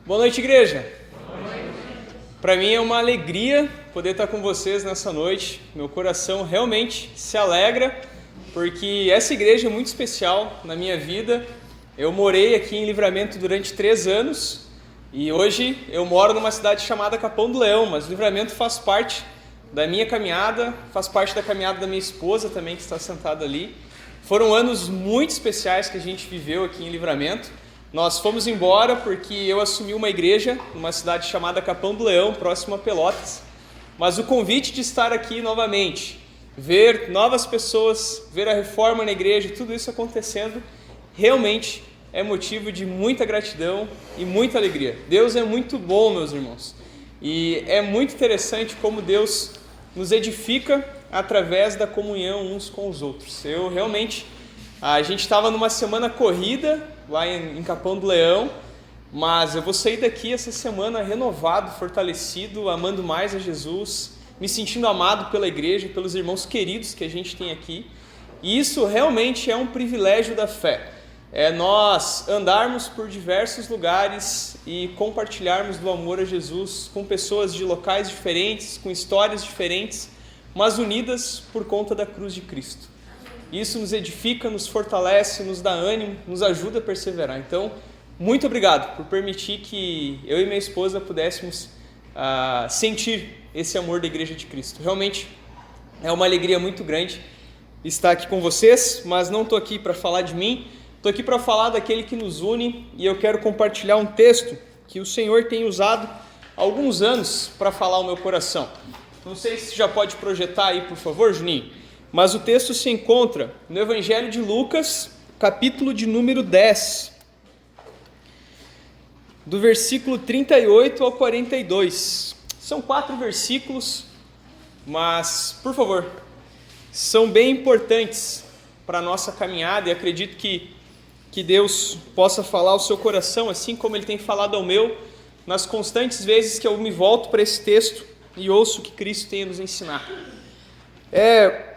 Boa noite, igreja. Para mim é uma alegria poder estar com vocês nessa noite. Meu coração realmente se alegra, porque essa igreja é muito especial na minha vida. Eu morei aqui em Livramento durante 3 anos e hoje eu moro numa cidade chamada Capão do Leão, mas Livramento faz parte da minha caminhada, faz parte da caminhada da minha esposa também, que está sentada ali. Foram anos muito especiais que a gente viveu aqui em Livramento. Nós fomos embora porque eu assumi uma igreja numa cidade chamada Capão do Leão, próximo a Pelotas. Mas o convite de estar aqui novamente, ver novas pessoas, ver a reforma na igreja, tudo isso acontecendo, realmente é motivo de muita gratidão e muita alegria. Deus é muito bom, meus irmãos. E é muito interessante como Deus nos edifica através da comunhão uns com os outros. A gente estava numa semana corrida lá em Capão do Leão, mas eu vou sair daqui essa semana renovado, fortalecido, amando mais a Jesus, me sentindo amado pela igreja, pelos irmãos queridos que a gente tem aqui. E isso realmente é um privilégio da fé. É nós andarmos por diversos lugares e compartilharmos do amor a Jesus com pessoas de locais diferentes, com histórias diferentes, mas unidas por conta da cruz de Cristo. Isso nos edifica, nos fortalece, nos dá ânimo, nos ajuda a perseverar. Então, muito obrigado por permitir que eu e minha esposa pudéssemos sentir esse amor da Igreja de Cristo. Realmente é uma alegria muito grande estar aqui com vocês, mas não estou aqui para falar de mim, estou aqui para falar daquele que nos une, e eu quero compartilhar um texto que o Senhor tem usado há alguns anos para falar ao meu coração. Não sei se já pode projetar aí, por favor, Juninho. Mas o texto se encontra no Evangelho de Lucas, capítulo de número 10, do versículo 38 ao 42. São 4 versículos, mas, por favor, são bem importantes para a nossa caminhada, e acredito que Deus possa falar ao seu coração, assim como Ele tem falado ao meu, nas constantes vezes que eu me volto para esse texto e ouço o que Cristo tem a nos ensinar.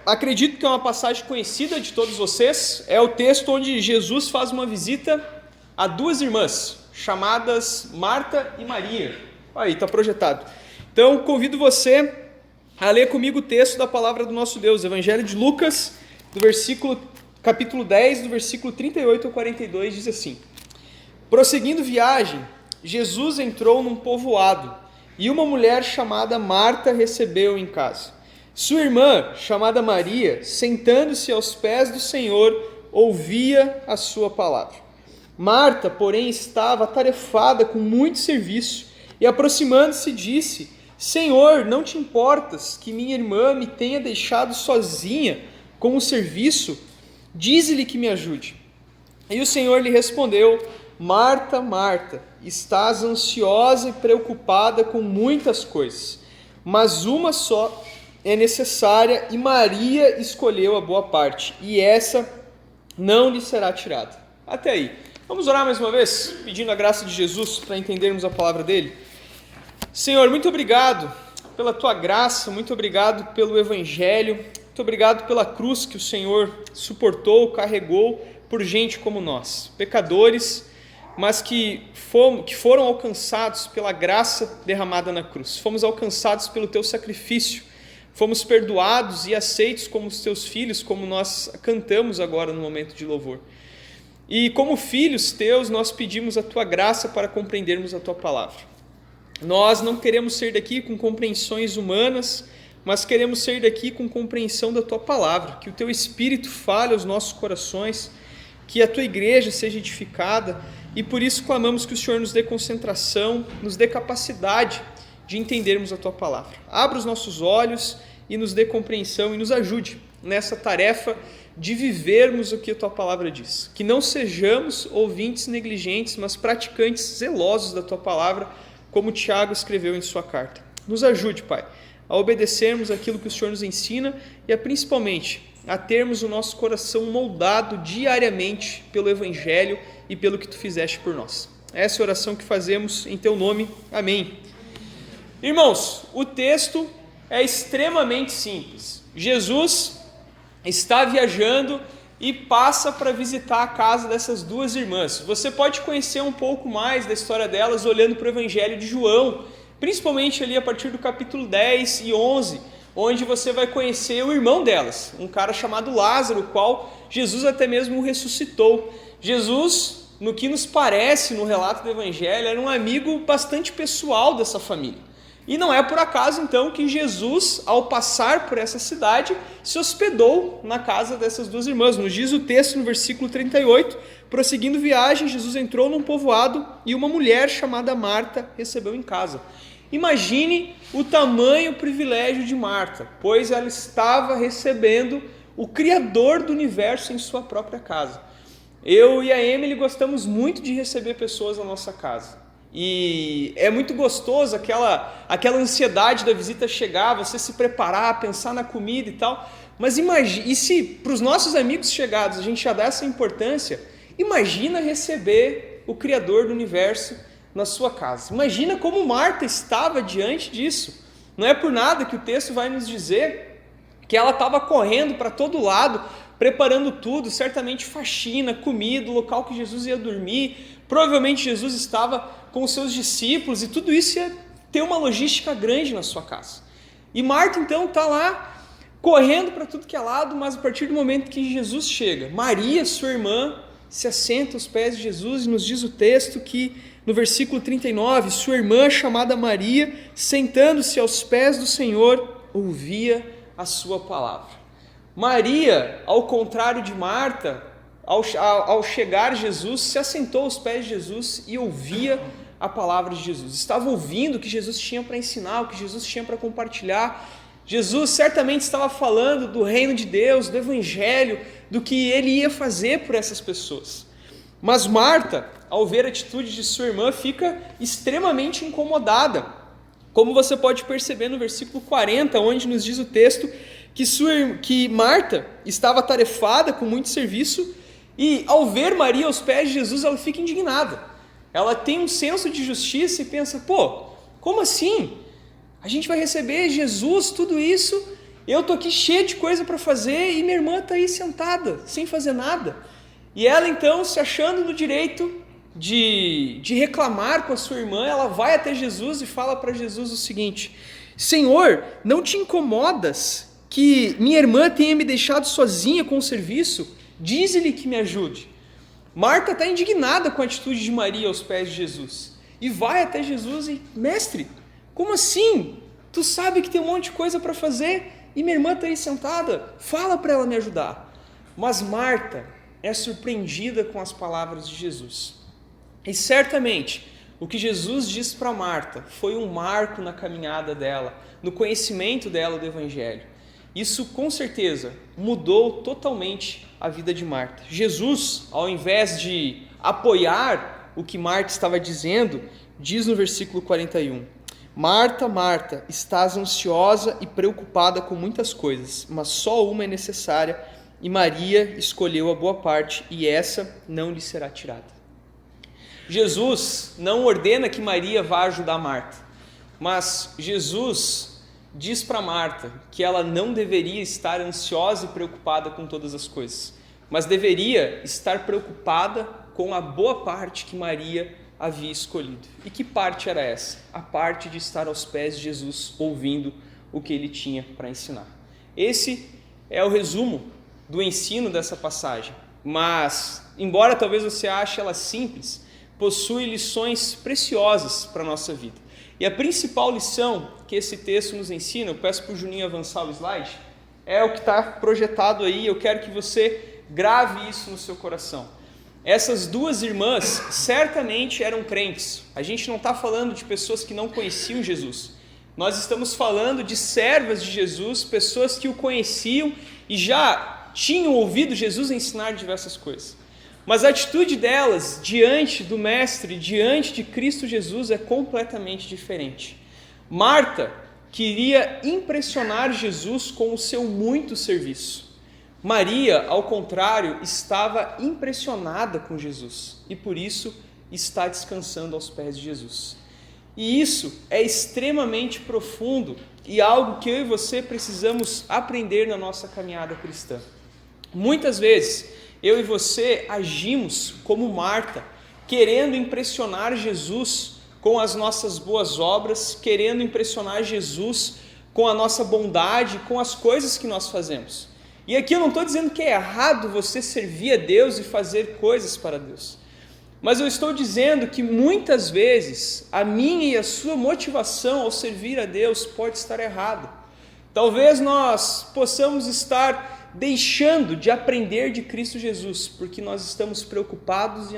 Acredito que é uma passagem conhecida de todos vocês. É o texto onde Jesus faz uma visita a 2 irmãs, chamadas Marta e Maria. Aí, está projetado. Então, convido você a ler comigo o texto da palavra do nosso Deus, Evangelho de Lucas, capítulo 10, do versículo 38 ao 42, diz assim: Prosseguindo viagem, Jesus entrou num povoado, e uma mulher chamada Marta recebeu-o em casa. Sua irmã, chamada Maria, sentando-se aos pés do Senhor, ouvia a sua palavra. Marta, porém, estava atarefada com muito serviço, e aproximando-se disse: Senhor, não te importas que minha irmã me tenha deixado sozinha com o serviço? Dize-lhe que me ajude. E o Senhor lhe respondeu: Marta, Marta, estás ansiosa e preocupada com muitas coisas, mas uma só é necessária, e Maria escolheu a boa parte, e essa não lhe será tirada. Até aí. Vamos orar mais uma vez, pedindo a graça de Jesus para entendermos a palavra dele. Senhor, muito obrigado pela tua graça, muito obrigado pelo Evangelho, muito obrigado pela cruz que o Senhor suportou, carregou por gente como nós, pecadores, mas que foram alcançados pela graça derramada na cruz. Fomos alcançados pelo teu sacrifício. Fomos perdoados e aceitos como os teus filhos, como nós cantamos agora no momento de louvor. E como filhos teus, nós pedimos a tua graça para compreendermos a tua palavra. Nós não queremos sair daqui com compreensões humanas, mas queremos sair daqui com compreensão da tua palavra. Que o teu Espírito fale aos nossos corações, que a tua igreja seja edificada, e por isso clamamos que o Senhor nos dê concentração, nos dê capacidade de entendermos a tua palavra. Abra os nossos olhos e nos dê compreensão e nos ajude nessa tarefa de vivermos o que a tua palavra diz. Que não sejamos ouvintes negligentes, mas praticantes zelosos da tua palavra, como Tiago escreveu em sua carta. Nos ajude, Pai, a obedecermos aquilo que o Senhor nos ensina e principalmente a termos o nosso coração moldado diariamente pelo Evangelho e pelo que tu fizeste por nós. Essa é a oração que fazemos em teu nome. Amém. Irmãos, o texto é extremamente simples. Jesus está viajando e passa para visitar a casa dessas duas irmãs. Você pode conhecer um pouco mais da história delas olhando para o Evangelho de João, principalmente ali a partir do capítulo 10 e 11, onde você vai conhecer o irmão delas, um cara chamado Lázaro, o qual Jesus até mesmo ressuscitou. Jesus, no que nos parece no relato do Evangelho, era um amigo bastante pessoal dessa família. E não é por acaso, então, que Jesus, ao passar por essa cidade, se hospedou na casa dessas duas irmãs. Nos diz o texto, no versículo 38, prosseguindo viagem, Jesus entrou num povoado e uma mulher chamada Marta recebeu em casa. Imagine o tamanho privilégio de Marta, pois ela estava recebendo o Criador do universo em sua própria casa. Eu e a Emily gostamos muito de receber pessoas na nossa casa. E é muito gostoso aquela ansiedade da visita chegar, você se preparar, pensar na comida e tal. Mas imagine, e se para os nossos amigos chegados a gente já dá essa importância, imagina receber o Criador do universo na sua casa. Imagina como Marta estava diante disso. Não é por nada que o texto vai nos dizer que ela estava correndo para todo lado, preparando tudo, certamente faxina, comida, o local que Jesus ia dormir. Provavelmente Jesus estava com os seus discípulos e tudo isso ia ter uma logística grande na sua casa. E Marta então está lá correndo para tudo que é lado, mas a partir do momento que Jesus chega, Maria, sua irmã, se assenta aos pés de Jesus e nos diz o texto que no versículo 39, sua irmã chamada Maria, sentando-se aos pés do Senhor, ouvia a sua palavra. Maria, ao contrário de Marta, ao chegar Jesus, se assentou aos pés de Jesus e ouvia a palavra de Jesus. Estava ouvindo o que Jesus tinha para ensinar, o que Jesus tinha para compartilhar. Jesus certamente estava falando do reino de Deus, do Evangelho, do que ele ia fazer por essas pessoas. Mas Marta, ao ver a atitude de sua irmã, fica extremamente incomodada. Como você pode perceber no versículo 40, onde nos diz o texto que Marta estava atarefada com muito serviço e ao ver Maria aos pés de Jesus, ela fica indignada. Ela tem um senso de justiça e pensa, como assim? A gente vai receber Jesus, tudo isso, eu estou aqui cheia de coisa para fazer e minha irmã está aí sentada, sem fazer nada. E ela então, se achando no direito de reclamar com a sua irmã, ela vai até Jesus e fala para Jesus o seguinte: Senhor, não te incomodas que minha irmã tenha me deixado sozinha com o serviço? Dize-lhe que me ajude. Marta está indignada com a atitude de Maria aos pés de Jesus e vai até Jesus e, mestre, como assim? Tu sabe que tem um monte de coisa para fazer e minha irmã está aí sentada, fala para ela me ajudar. Mas Marta é surpreendida com as palavras de Jesus. E certamente o que Jesus disse para Marta foi um marco na caminhada dela, no conhecimento dela do Evangelho. Isso com certeza mudou totalmente a vida de Marta. Jesus, ao invés de apoiar o que Marta estava dizendo, diz no versículo 41, Marta, Marta, estás ansiosa e preocupada com muitas coisas, mas só uma é necessária, e Maria escolheu a boa parte, e essa não lhe será tirada. Jesus não ordena que Maria vá ajudar Marta, mas Jesus diz para Marta que ela não deveria estar ansiosa e preocupada com todas as coisas, mas deveria estar preocupada com a boa parte que Maria havia escolhido. E que parte era essa? A parte de estar aos pés de Jesus, ouvindo o que ele tinha para ensinar. Esse é o resumo do ensino dessa passagem, mas, embora talvez você ache ela simples, possui lições preciosas para a nossa vida. E a principal lição que esse texto nos ensina, eu peço para o Juninho avançar o slide, é o que está projetado aí, eu quero que você grave isso no seu coração. Essas duas irmãs certamente eram crentes. A gente não está falando de pessoas que não conheciam Jesus. Nós estamos falando de servas de Jesus, pessoas que o conheciam e já tinham ouvido Jesus ensinar diversas coisas. Mas a atitude delas diante do Mestre, diante de Cristo Jesus, é completamente diferente. Marta queria impressionar Jesus com o seu muito serviço. Maria, ao contrário, estava impressionada com Jesus e por isso está descansando aos pés de Jesus. E isso é extremamente profundo e algo que eu e você precisamos aprender na nossa caminhada cristã. Muitas vezes, eu e você agimos como Marta, querendo impressionar Jesus com as nossas boas obras, querendo impressionar Jesus com a nossa bondade, com as coisas que nós fazemos. E aqui eu não estou dizendo que é errado você servir a Deus e fazer coisas para Deus. Mas eu estou dizendo que muitas vezes a minha e a sua motivação ao servir a Deus pode estar errada. Talvez nós possamos estar deixando de aprender de Cristo Jesus, porque nós estamos preocupados e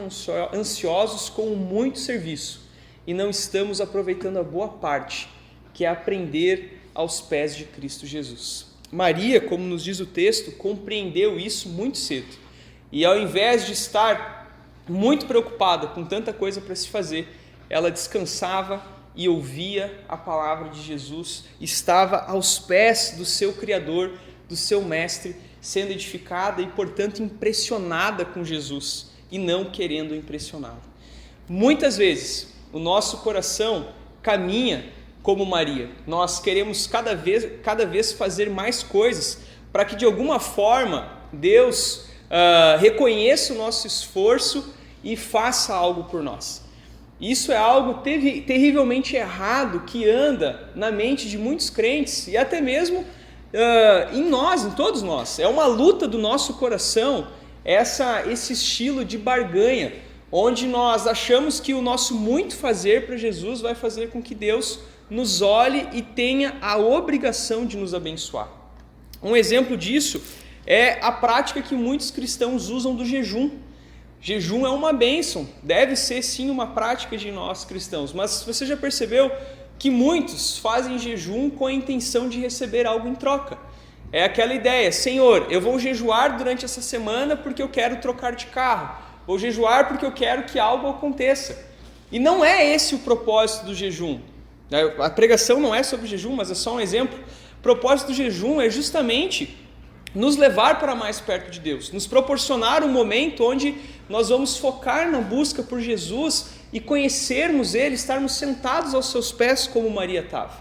ansiosos com muito serviço e não estamos aproveitando a boa parte, que é aprender aos pés de Cristo Jesus. Maria, como nos diz o texto, compreendeu isso muito cedo. E ao invés de estar muito preocupada com tanta coisa para se fazer, ela descansava e ouvia a palavra de Jesus, estava aos pés do seu Criador, do seu Mestre, sendo edificada e, portanto, impressionada com Jesus e não querendo impressioná-lo. Muitas vezes, o nosso coração caminha como Maria. Nós queremos cada vez fazer mais coisas para que, de alguma forma, Deus reconheça o nosso esforço e faça algo por nós. Isso é algo terrivelmente errado que anda na mente de muitos crentes e até mesmo em nós, em todos nós. É uma luta do nosso coração esse estilo de barganha, onde nós achamos que o nosso muito fazer para Jesus vai fazer com que Deus nos olhe e tenha a obrigação de nos abençoar. Um exemplo disso é a prática que muitos cristãos usam do jejum. Jejum é uma bênção, deve ser sim uma prática de nós cristãos, mas você já percebeu que muitos fazem jejum com a intenção de receber algo em troca? É aquela ideia: Senhor, eu vou jejuar durante essa semana porque eu quero trocar de carro, vou jejuar porque eu quero que algo aconteça. E não é esse o propósito do jejum. A pregação não é sobre jejum, mas é só um exemplo. O propósito do jejum é justamente nos levar para mais perto de Deus, nos proporcionar um momento onde nós vamos focar na busca por Jesus e conhecermos Ele, estarmos sentados aos seus pés como Maria estava.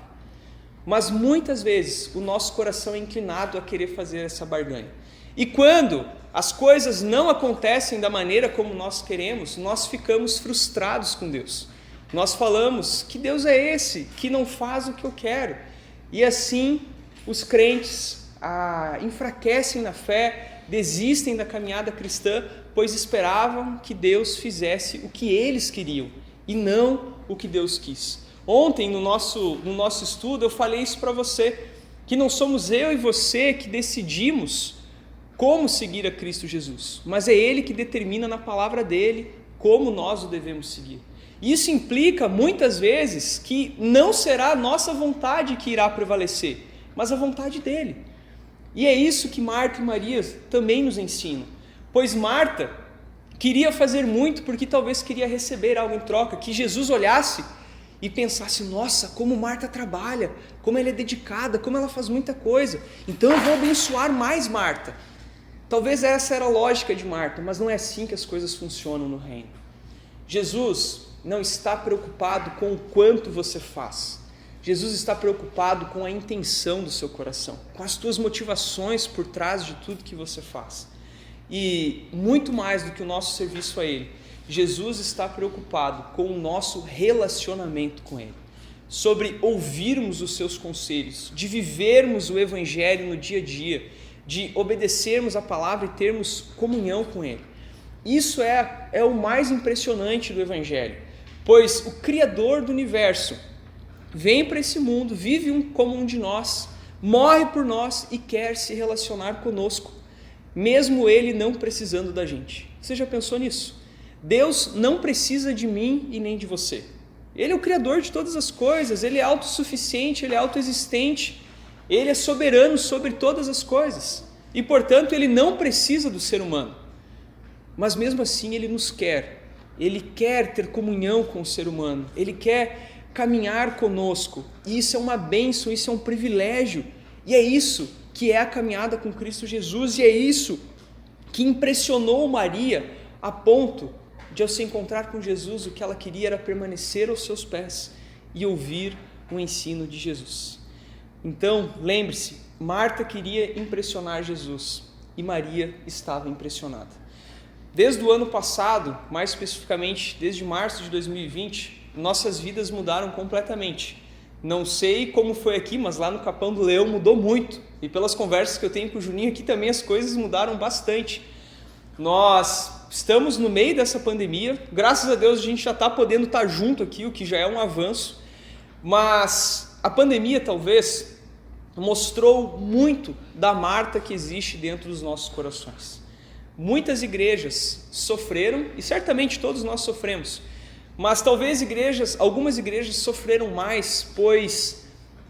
Mas muitas vezes o nosso coração é inclinado a querer fazer essa barganha. E quando as coisas não acontecem da maneira como nós queremos, nós ficamos frustrados com Deus. Nós falamos: que Deus é esse que não faz o que eu quero? E assim os crentes enfraquecem na fé, desistem da caminhada cristã, pois esperavam que Deus fizesse o que eles queriam e não o que Deus quis. Ontem, no nosso estudo, eu falei isso para você, que não somos eu e você que decidimos como seguir a Cristo Jesus, mas é Ele que determina na palavra dEle como nós o devemos seguir. Isso implica, muitas vezes, que não será a nossa vontade que irá prevalecer, mas a vontade dEle. E é isso que Marta e Maria também nos ensinam, pois Marta queria fazer muito porque talvez queria receber algo em troca, que Jesus olhasse e pensasse: nossa, como Marta trabalha, como ela é dedicada, como ela faz muita coisa, então eu vou abençoar mais Marta. Talvez essa era a lógica de Marta, mas não é assim que as coisas funcionam no reino. Jesus não está preocupado com o quanto você faz. Jesus está preocupado com a intenção do seu coração, com as tuas motivações por trás de tudo que você faz. E muito mais do que o nosso serviço a Ele, Jesus está preocupado com o nosso relacionamento com Ele, sobre ouvirmos os seus conselhos, de vivermos o Evangelho no dia a dia, de obedecermos a palavra e termos comunhão com Ele. Isso é o mais impressionante do Evangelho, pois o Criador do universo vem para esse mundo, vive como um de nós, morre por nós e quer se relacionar conosco, mesmo Ele não precisando da gente. Você já pensou nisso? Deus não precisa de mim e nem de você. Ele é o Criador de todas as coisas, Ele é autossuficiente, Ele é autoexistente, Ele é soberano sobre todas as coisas e, portanto, Ele não precisa do ser humano. Mas mesmo assim Ele nos quer, Ele quer ter comunhão com o ser humano, Ele quer caminhar conosco, e isso é uma bênção, isso é um privilégio, e é isso que é a caminhada com Cristo Jesus, e é isso que impressionou Maria a ponto de, ao se encontrar com Jesus, o que ela queria era permanecer aos seus pés e ouvir o ensino de Jesus. Então, lembre-se, Marta queria impressionar Jesus, e Maria estava impressionada. Desde o ano passado, mais especificamente desde março de 2020, nossas vidas mudaram completamente. Não sei como foi aqui, mas lá no Capão do Leão mudou muito. E pelas conversas que eu tenho com o Juninho aqui também as coisas mudaram bastante. Nós estamos no meio dessa pandemia, graças a Deus a gente já está podendo estar junto aqui, o que já é um avanço, mas a pandemia talvez mostrou muito da Marta que existe dentro dos nossos corações. Muitas igrejas sofreram, e certamente todos nós sofremos, mas talvez algumas igrejas sofreram mais, pois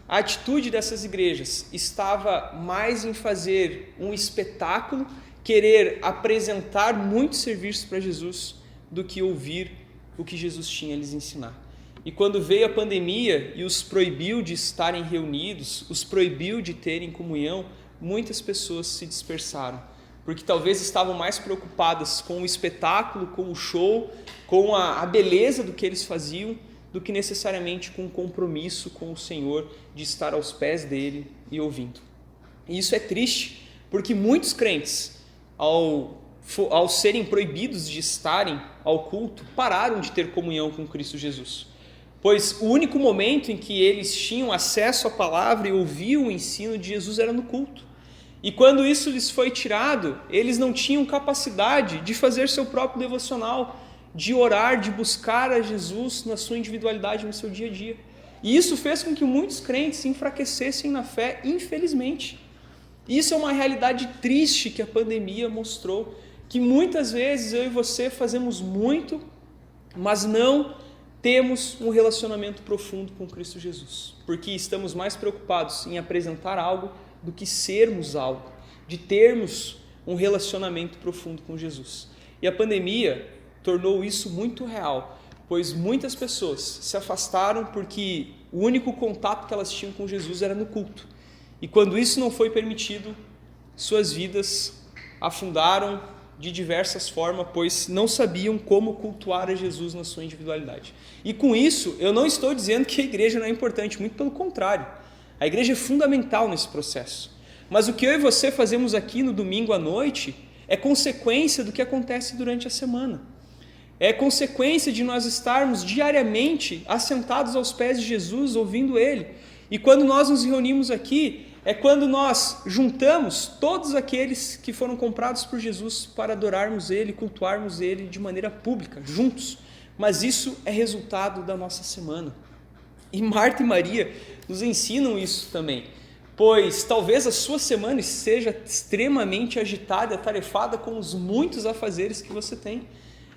a atitude dessas igrejas estava mais em fazer um espetáculo, querer apresentar muitos serviços para Jesus, do que ouvir o que Jesus tinha a lhes ensinar. E quando veio a pandemia e os proibiu de estarem reunidos, os proibiu de terem comunhão, muitas pessoas se dispersaram, porque talvez estavam mais preocupadas com o espetáculo, com o show, com a beleza do que eles faziam, do que necessariamente com o compromisso com o Senhor, de estar aos pés dele e ouvindo. E isso é triste, porque muitos crentes, ao serem proibidos de estarem ao culto, pararam de ter comunhão com Cristo Jesus. Pois o único momento em que eles tinham acesso à palavra e ouviam o ensino de Jesus era no culto. E quando isso lhes foi tirado, eles não tinham capacidade de fazer seu próprio devocional, de orar, de buscar a Jesus na sua individualidade, no seu dia a dia. E isso fez com que muitos crentes se enfraquecessem na fé, infelizmente. Isso é uma realidade triste que a pandemia mostrou, que muitas vezes eu e você fazemos muito, mas não temos um relacionamento profundo com Cristo Jesus, porque estamos mais preocupados em apresentar algo do que sermos algo, de termos um relacionamento profundo com Jesus. E a pandemia tornou isso muito real, pois muitas pessoas se afastaram porque o único contato que elas tinham com Jesus era no culto. E quando isso não foi permitido, suas vidas afundaram de diversas formas, pois não sabiam como cultuar a Jesus na sua individualidade. E com isso, eu não estou dizendo que a igreja não é importante, muito pelo contrário. A igreja é fundamental nesse processo. Mas o que eu e você fazemos aqui no domingo à noite é consequência do que acontece durante a semana. É consequência de nós estarmos diariamente assentados aos pés de Jesus, ouvindo Ele. E quando nós nos reunimos aqui, é quando nós juntamos todos aqueles que foram comprados por Jesus para adorarmos Ele, cultuarmos Ele de maneira pública, juntos. Mas isso é resultado da nossa semana. E Marta e Maria nos ensinam isso também, pois talvez a sua semana seja extremamente agitada, atarefada com os muitos afazeres que você tem.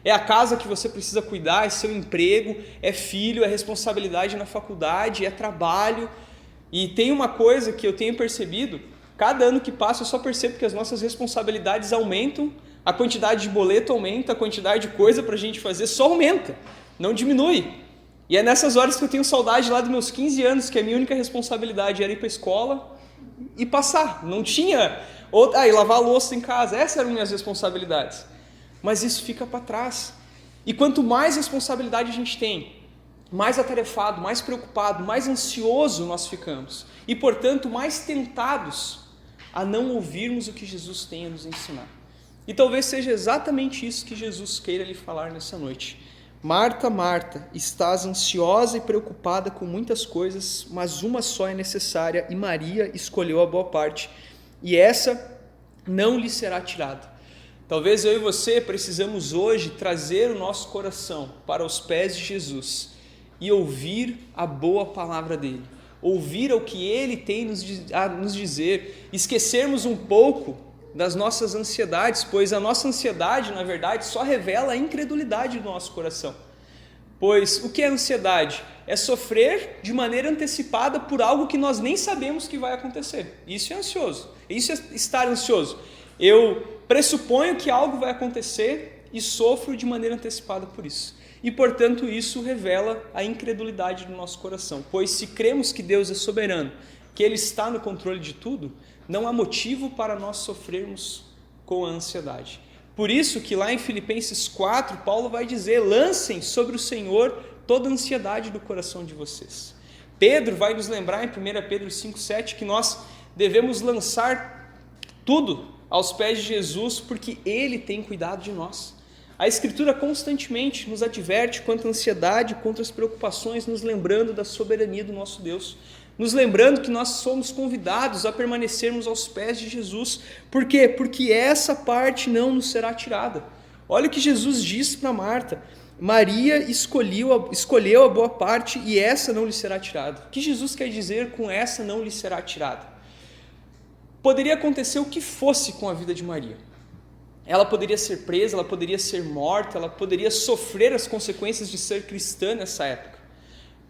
É a casa que você precisa cuidar, é seu emprego, é filho, é responsabilidade na faculdade, é trabalho. E tem uma coisa que eu tenho percebido, cada ano que passa eu só percebo que as nossas responsabilidades aumentam, a quantidade de boleto aumenta, a quantidade de coisa para a gente fazer só aumenta, não diminui. E é nessas horas que eu tenho saudade lá dos meus 15 anos, que a minha única responsabilidade era ir para a escola e passar. Não tinha e lavar a louça em casa, essas eram minhas responsabilidades. Mas isso fica para trás. E quanto mais responsabilidade a gente tem, mais atarefado, mais preocupado, mais ansioso nós ficamos. E, portanto, mais tentados a não ouvirmos o que Jesus tem a nos ensinar. E talvez seja exatamente isso que Jesus queira lhe falar nessa noite. Marta, Marta, estás ansiosa e preocupada com muitas coisas, mas uma só é necessária, e Maria escolheu a boa parte, e essa não lhe será tirada. Talvez eu e você precisamos hoje trazer o nosso coração para os pés de Jesus e ouvir a boa palavra dele, ouvir o que ele tem a nos dizer, esquecermos um pouco das nossas ansiedades, pois a nossa ansiedade, na verdade, só revela a incredulidade do nosso coração. Pois o que é ansiedade? É sofrer de maneira antecipada por algo que nós nem sabemos que vai acontecer. Isso é ansioso, isso é estar ansioso. Eu pressuponho que algo vai acontecer e sofro de maneira antecipada por isso. E, portanto, isso revela a incredulidade do nosso coração. Pois se cremos que Deus é soberano, que Ele está no controle de tudo, não há motivo para nós sofrermos com a ansiedade. Por isso que lá em Filipenses 4, Paulo vai dizer, lancem sobre o Senhor toda a ansiedade do coração de vocês. Pedro vai nos lembrar em 1 Pedro 5,7 que nós devemos lançar tudo aos pés de Jesus porque Ele tem cuidado de nós. A Escritura constantemente nos adverte quanto à ansiedade, contra as preocupações, nos lembrando da soberania do nosso Deus, nos lembrando que nós somos convidados a permanecermos aos pés de Jesus. Por quê? Porque essa parte não nos será tirada. Olha o que Jesus disse para Marta: Maria escolheu a boa parte e essa não lhe será tirada. O que Jesus quer dizer com essa não lhe será tirada? Poderia acontecer o que fosse com a vida de Maria. Ela poderia ser presa, ela poderia ser morta, ela poderia sofrer as consequências de ser cristã nessa época.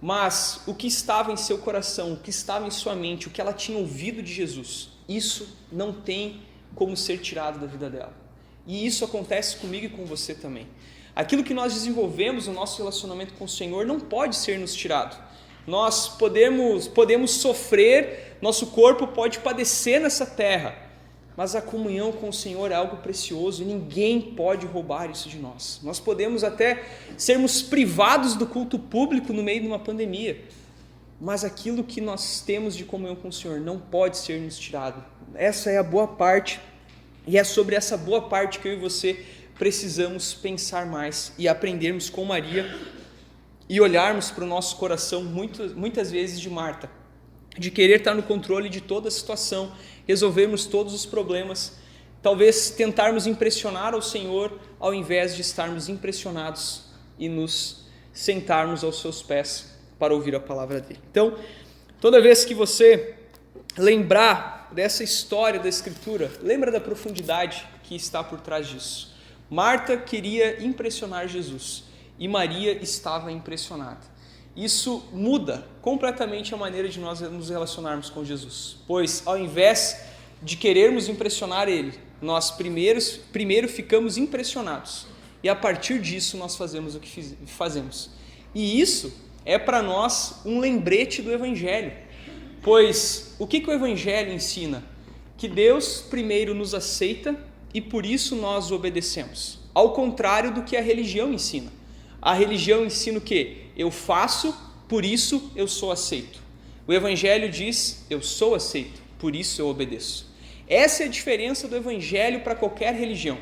Mas o que estava em seu coração, o que estava em sua mente, o que ela tinha ouvido de Jesus, isso não tem como ser tirado da vida dela. E isso acontece comigo e com você também. Aquilo que nós desenvolvemos no nosso relacionamento com o Senhor não pode ser nos tirado. Nós podemos sofrer, nosso corpo pode padecer nessa terra, mas a comunhão com o Senhor é algo precioso e ninguém pode roubar isso de nós. Nós podemos até sermos privados do culto público no meio de uma pandemia, mas aquilo que nós temos de comunhão com o Senhor não pode ser nos tirado. Essa é a boa parte, e é sobre essa boa parte que eu e você precisamos pensar mais e aprendermos com Maria e olharmos para o nosso coração muitas vezes de Marta, de querer estar no controle de toda a situação, resolvermos todos os problemas, talvez tentarmos impressionar ao Senhor ao invés de estarmos impressionados e nos sentarmos aos seus pés para ouvir a palavra dele. Então, toda vez que você lembrar dessa história da Escritura, lembra da profundidade que está por trás disso. Marta queria impressionar Jesus e Maria estava impressionada. Isso muda completamente a maneira de nós nos relacionarmos com Jesus, pois ao invés de querermos impressionar Ele, nós primeiro ficamos impressionados e a partir disso nós fazemos o que fazemos. E isso é para nós um lembrete do Evangelho, pois o que o Evangelho ensina? Que Deus primeiro nos aceita e por isso nós o obedecemos, ao contrário do que a religião ensina. A religião ensina o quê? Eu faço, por isso eu sou aceito. O Evangelho diz, eu sou aceito, por isso eu obedeço. Essa é a diferença do Evangelho para qualquer religião.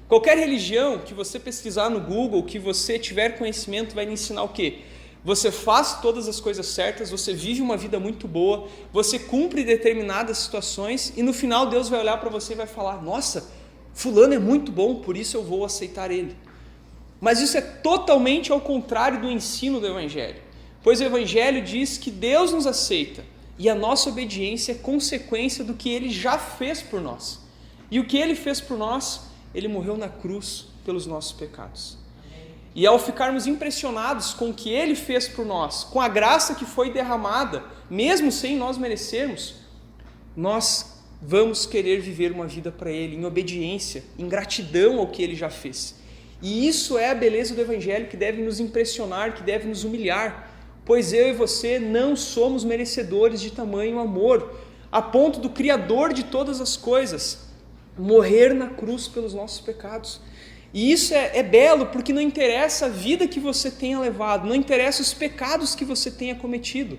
Qualquer religião que você pesquisar no Google, que você tiver conhecimento, vai lhe ensinar o quê? Você faz todas as coisas certas, você vive uma vida muito boa, você cumpre determinadas situações e no final Deus vai olhar para você e vai falar, nossa, fulano é muito bom, por isso eu vou aceitar ele. Mas isso é totalmente ao contrário do ensino do Evangelho, pois o Evangelho diz que Deus nos aceita e a nossa obediência é consequência do que Ele já fez por nós. E o que Ele fez por nós? Ele morreu na cruz pelos nossos pecados. E ao ficarmos impressionados com o que Ele fez por nós, com a graça que foi derramada, mesmo sem nós merecermos, nós vamos querer viver uma vida para Ele, em obediência, em gratidão ao que Ele já fez. E isso é a beleza do Evangelho que deve nos impressionar, que deve nos humilhar, pois eu e você não somos merecedores de tamanho amor, a ponto do Criador de todas as coisas morrer na cruz pelos nossos pecados. E isso é belo porque não interessa a vida que você tenha levado, não interessa os pecados que você tenha cometido.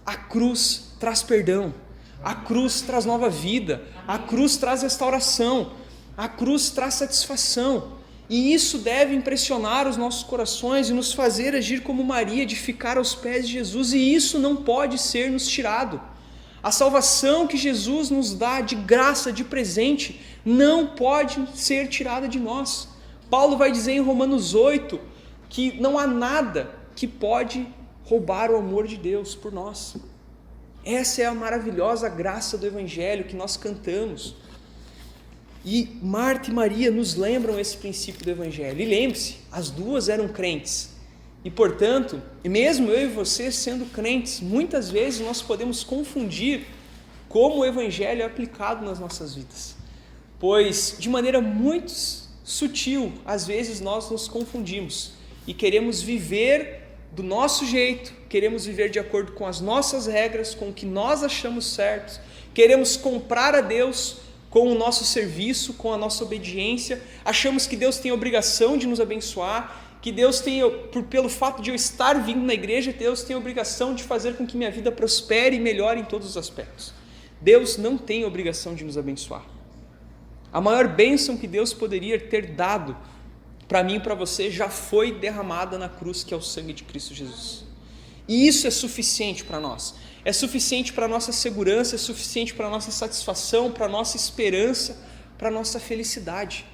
A cruz traz perdão, a cruz traz nova vida, a cruz traz restauração, a cruz traz satisfação. E isso deve impressionar os nossos corações e nos fazer agir como Maria, de ficar aos pés de Jesus, e isso não pode ser nos tirado. A salvação que Jesus nos dá de graça, de presente, não pode ser tirada de nós. Paulo vai dizer em Romanos 8 que não há nada que pode roubar o amor de Deus por nós. Essa é a maravilhosa graça do Evangelho que nós cantamos. E Marta e Maria nos lembram esse princípio do Evangelho. E lembre-se, as duas eram crentes. E portanto, mesmo eu e você sendo crentes, muitas vezes nós podemos confundir como o Evangelho é aplicado nas nossas vidas. Pois, de maneira muito sutil, às vezes nós nos confundimos e queremos viver do nosso jeito, queremos viver de acordo com as nossas regras, com o que nós achamos certo, queremos comprar a Deus com o nosso serviço, com a nossa obediência, achamos que Deus tem a obrigação de nos abençoar, que Deus tem, pelo fato de eu estar vindo na igreja, Deus tem a obrigação de fazer com que minha vida prospere e melhore em todos os aspectos. Deus não tem a obrigação de nos abençoar. A maior bênção que Deus poderia ter dado para mim e para você já foi derramada na cruz, que é o sangue de Cristo Jesus. E isso é suficiente para nós. É suficiente para a nossa segurança, é suficiente para a nossa satisfação, para a nossa esperança, para a nossa felicidade.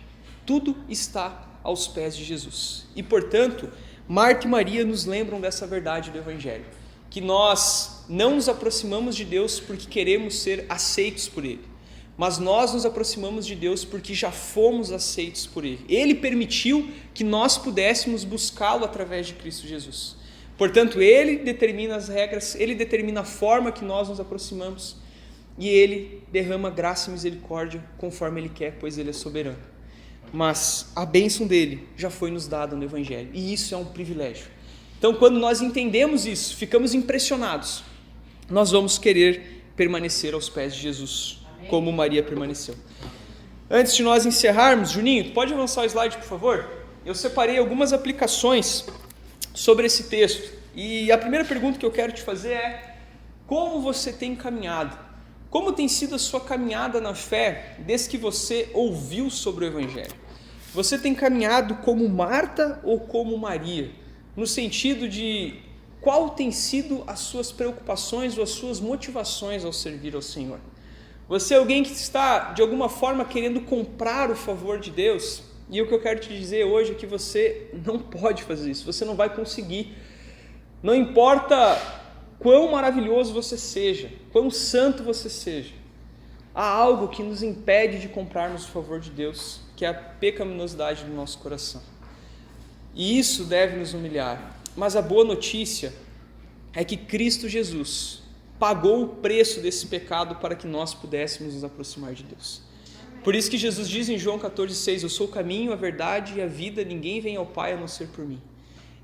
Tudo está aos pés de Jesus. E, portanto, Marta e Maria nos lembram dessa verdade do Evangelho, que nós não nos aproximamos de Deus porque queremos ser aceitos por Ele, mas nós nos aproximamos de Deus porque já fomos aceitos por Ele. Ele permitiu que nós pudéssemos buscá-lo através de Cristo Jesus. Portanto, Ele determina as regras, Ele determina a forma que nós nos aproximamos e Ele derrama graça e misericórdia conforme Ele quer, pois Ele é soberano. Mas a bênção dele já foi nos dada no Evangelho, e isso é um privilégio. Então, quando nós entendemos isso, ficamos impressionados, nós vamos querer permanecer aos pés de Jesus, como Maria permaneceu. Antes de nós encerrarmos, Juninho, pode avançar o slide, por favor? Eu separei algumas aplicações sobre esse texto, e a primeira pergunta que eu quero te fazer é: como você tem caminhado? Como tem sido a sua caminhada na fé desde que você ouviu sobre o Evangelho? Você tem caminhado como Marta ou como Maria? No sentido de qual tem sido as suas preocupações ou as suas motivações ao servir ao Senhor? Você é alguém que está, de alguma forma, querendo comprar o favor de Deus? E o que eu quero te dizer hoje é que você não pode fazer isso, você não vai conseguir. Não importa quão maravilhoso você seja, quão santo você seja, há algo que nos impede de comprarmos o favor de Deus, que é a pecaminosidade do nosso coração. E isso deve nos humilhar. Mas a boa notícia é que Cristo Jesus pagou o preço desse pecado para que nós pudéssemos nos aproximar de Deus. Por isso que Jesus diz em João 14,6: eu sou o caminho, a verdade e a vida, ninguém vem ao Pai a não ser por mim.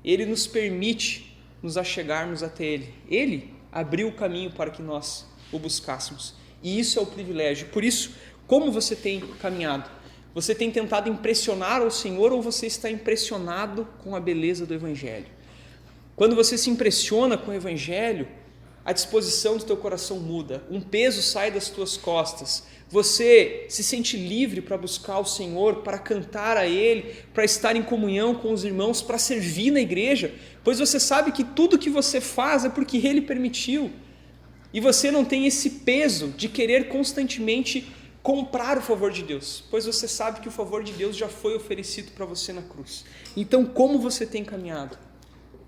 Ele nos permite nos achegarmos até Ele. Ele abriu o caminho para que nós o buscássemos. E isso é o privilégio. Por isso, como você tem caminhado? Você tem tentado impressionar o Senhor ou você está impressionado com a beleza do Evangelho? Quando você se impressiona com o Evangelho, a disposição do teu coração muda, um peso sai das tuas costas, você se sente livre para buscar o Senhor, para cantar a Ele, para estar em comunhão com os irmãos, para servir na igreja, pois você sabe que tudo que você faz é porque Ele permitiu, e você não tem esse peso de querer constantemente comprar o favor de Deus, pois você sabe que o favor de Deus já foi oferecido para você na cruz. Então, como você tem caminhado?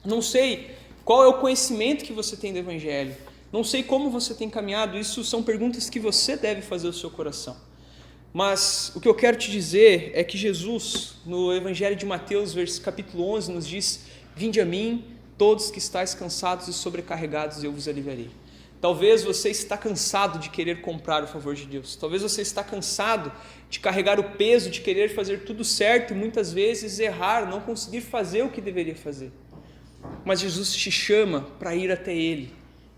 Não sei qual é o conhecimento que você tem do Evangelho, não sei como você tem caminhado, isso são perguntas que você deve fazer ao seu coração. Mas o que eu quero te dizer é que Jesus, no Evangelho de Mateus, capítulo 11, nos diz: vinde a mim, todos que estáis cansados e sobrecarregados, eu vos aliviarei. Talvez você está cansado de querer comprar o favor de Deus, talvez você está cansado de carregar o peso, de querer fazer tudo certo e muitas vezes errar, não conseguir fazer o que deveria fazer. Mas Jesus te chama para ir até Ele,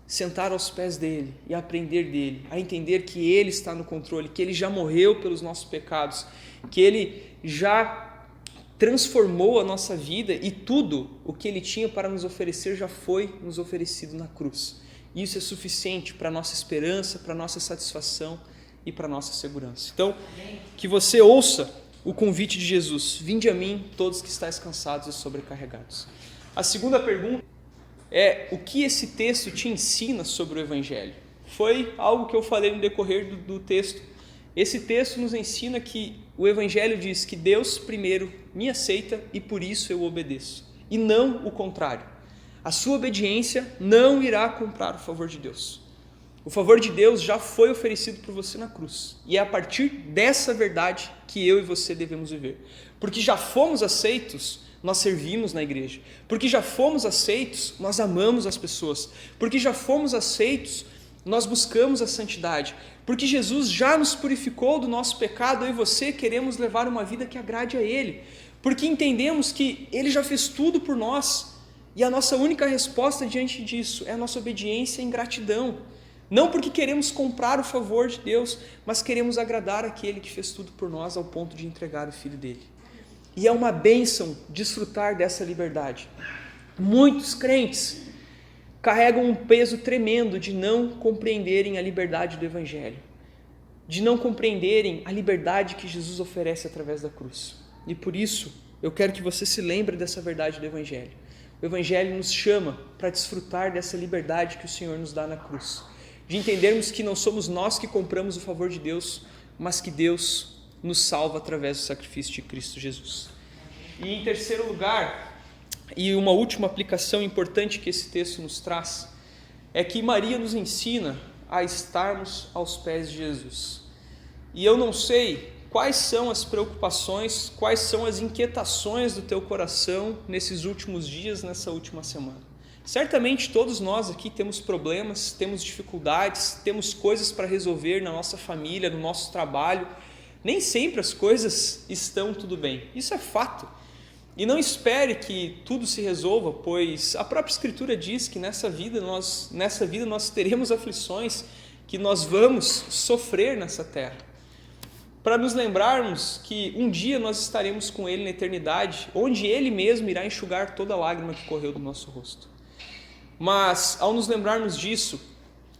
sentar aos pés dEle e aprender dEle, a entender que Ele está no controle, que Ele já morreu pelos nossos pecados, que Ele já transformou a nossa vida e tudo o que Ele tinha para nos oferecer já foi nos oferecido na cruz. Isso é suficiente para a nossa esperança, para a nossa satisfação e para a nossa segurança. Então, que você ouça o convite de Jesus: vinde a mim, todos que estáis cansados e sobrecarregados. A segunda pergunta é: o que esse texto te ensina sobre o Evangelho? Foi algo que eu falei no decorrer do texto. Esse texto nos ensina que o Evangelho diz que Deus primeiro me aceita e por isso eu obedeço, e não o contrário. A sua obediência não irá comprar o favor de Deus. O favor de Deus já foi oferecido por você na cruz, e é a partir dessa verdade que eu e você devemos viver. Porque já fomos aceitos, nós servimos na igreja. Porque já fomos aceitos, nós amamos as pessoas. Porque já fomos aceitos, nós buscamos a santidade. Porque Jesus já nos purificou do nosso pecado, eu e você queremos levar uma vida que agrade a Ele. Porque entendemos que Ele já fez tudo por nós, e a nossa única resposta diante disso é a nossa obediência em gratidão. Não porque queremos comprar o favor de Deus, mas queremos agradar aquele que fez tudo por nós ao ponto de entregar o Filho dele. E é uma bênção desfrutar dessa liberdade. Muitos crentes carregam um peso tremendo de não compreenderem a liberdade do Evangelho. de não compreenderem a liberdade que Jesus oferece através da cruz. E por isso, eu quero que você se lembre dessa verdade do Evangelho. O Evangelho nos chama para desfrutar dessa liberdade que o Senhor nos dá na cruz, de entendermos que não somos nós que compramos o favor de Deus, mas que Deus nos salva através do sacrifício de Cristo Jesus. E em terceiro lugar, e uma última aplicação importante que esse texto nos traz, é que Maria nos ensina a estarmos aos pés de Jesus. E eu não sei quais são as preocupações, quais são as inquietações do teu coração nesses últimos dias, nessa última semana. Certamente todos nós aqui temos problemas, temos dificuldades, temos coisas para resolver na nossa família, no nosso trabalho. Nem sempre as coisas estão tudo bem, isso é fato. E não espere que tudo se resolva, pois a própria Escritura diz que nessa vida nós teremos aflições, que nós vamos sofrer nessa terra. Para nos lembrarmos que um dia nós estaremos com Ele na eternidade, onde Ele mesmo irá enxugar toda a lágrima que correu do nosso rosto. Mas, ao nos lembrarmos disso,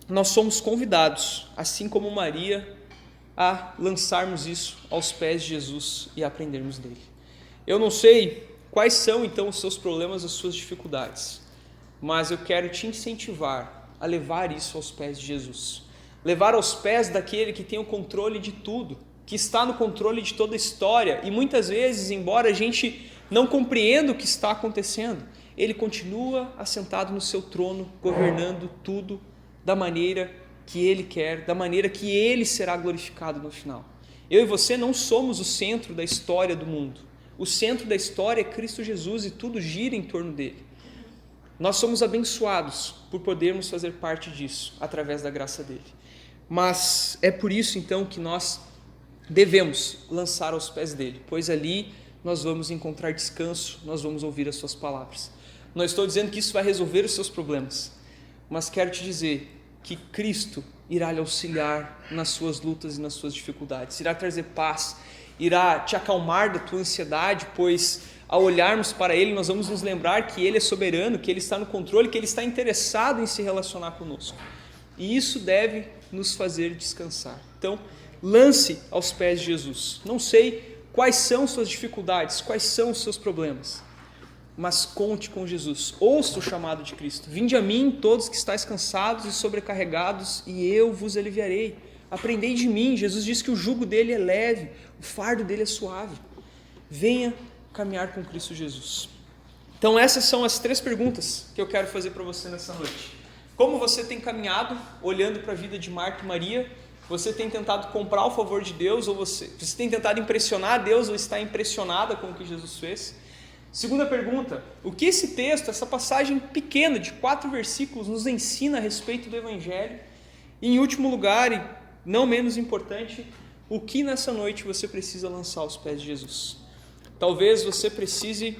nós somos convidados, assim como Maria, a lançarmos isso aos pés de Jesus e a aprendermos dele. Eu não sei quais são então os seus problemas, as suas dificuldades, mas eu quero te incentivar a levar isso aos pés de Jesus. Levar aos pés daquele que tem o controle de tudo, que está no controle de toda a história, e muitas vezes, embora a gente não compreenda o que está acontecendo, Ele continua assentado no seu trono, governando tudo da maneira que Ele quer, da maneira que Ele será glorificado no final. Eu e você não somos o centro da história do mundo. O centro da história é Cristo Jesus e tudo gira em torno dele. Nós somos abençoados por podermos fazer parte disso, através da graça dele. Mas é por isso então que nós devemos lançar aos pés dele, pois ali nós vamos encontrar descanso, nós vamos ouvir as suas palavras. Não estou dizendo que isso vai resolver os seus problemas, mas quero te dizer que Cristo irá lhe auxiliar nas suas lutas e nas suas dificuldades, irá trazer paz, irá te acalmar da tua ansiedade, pois ao olharmos para Ele, nós vamos nos lembrar que Ele é soberano, que Ele está no controle, que Ele está interessado em se relacionar conosco. E isso deve nos fazer descansar. Então, lance aos pés de Jesus. Não sei quais são suas dificuldades, quais são os seus problemas, mas conte com Jesus. Ouça o chamado de Cristo. Vinde a mim, todos que estáis cansados e sobrecarregados, e eu vos aliviarei. Aprendei de mim. Jesus disse que o jugo dele é leve, o fardo dele é suave. Venha caminhar com Cristo Jesus. Então essas são as 3 perguntas que eu quero fazer para você nessa noite. Como você tem caminhado, olhando para a vida de Marta e Maria? Você tem tentado comprar o favor de Deus, ou você tem tentado impressionar Deus, ou está impressionada com o que Jesus fez? Segunda pergunta, o que esse texto, essa passagem pequena de 4 versículos nos ensina a respeito do Evangelho? E em último lugar, e não menos importante, o que nessa noite você precisa lançar aos pés de Jesus? Talvez você precise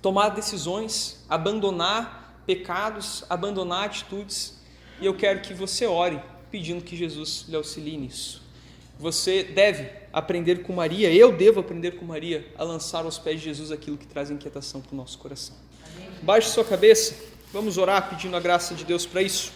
tomar decisões, abandonar pecados, abandonar atitudes, e eu quero que você ore pedindo que Jesus lhe auxilie nisso. Você deve aprender com Maria, eu devo aprender com Maria a lançar aos pés de Jesus aquilo que traz inquietação para o nosso coração. Baixe sua cabeça, vamos orar pedindo a graça de Deus para isso.